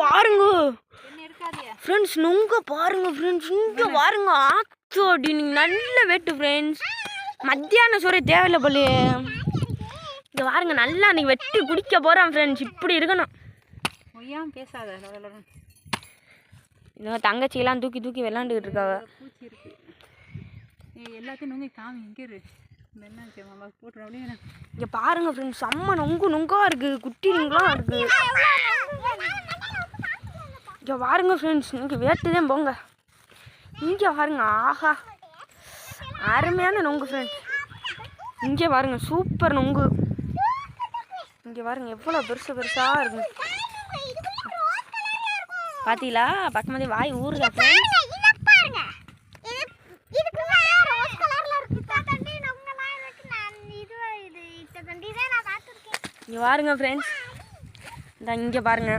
பாருங்க ஃப்ரெண்ட்ஸ், நொங்க பாருங்க ஃப்ரெண்ட்ஸ், இங்கே பாருங்க ஆக்சோடி நீங்கள் நல்ல வெட்டு ஃப்ரெண்ட்ஸ். மத்தியான சோறு தேவையில்லை போல. இங்கே பாருங்க நல்லா நீங்கள் வெட்டி குடிக்க போகிறோம் ஃப்ரெண்ட்ஸ். இப்படி இருக்கணும். பேசாத. இந்த தங்கச்சியெல்லாம் தூக்கி தூக்கி விளாண்டுக்கிட்டு இருக்காங்க. பூச்சி இருக்கு. எல்லாத்தையும் நொங்கி காமி இங்கே இருக்கு. இங்கே பாருங்க ஃப்ரெண்ட்ஸ், செம்ம நொங்கா இருக்குது. குட்டிங்களாம் இருக்குது. இங்கே பாருங்க ஃப்ரெண்ட்ஸ், நீங்கள் வேட்டுதான் போங்க. இங்கே பாருங்க, ஆஹா அருமையான நொங்கு ஃப்ரெண்ட்ஸ். இங்கே பாருங்க சூப்பர் நொங்கு. இங்கே பாருங்க எவ்வளோ பெருசாக இருக்கு பார்த்தீங்களா? பக்கமாதே வாய் ஊறுதா ஃப்ரெண்ட்ஸ். இங்கே பாருங்க ஃப்ரெண்ட்ஸ், இந்த இங்கே பாருங்க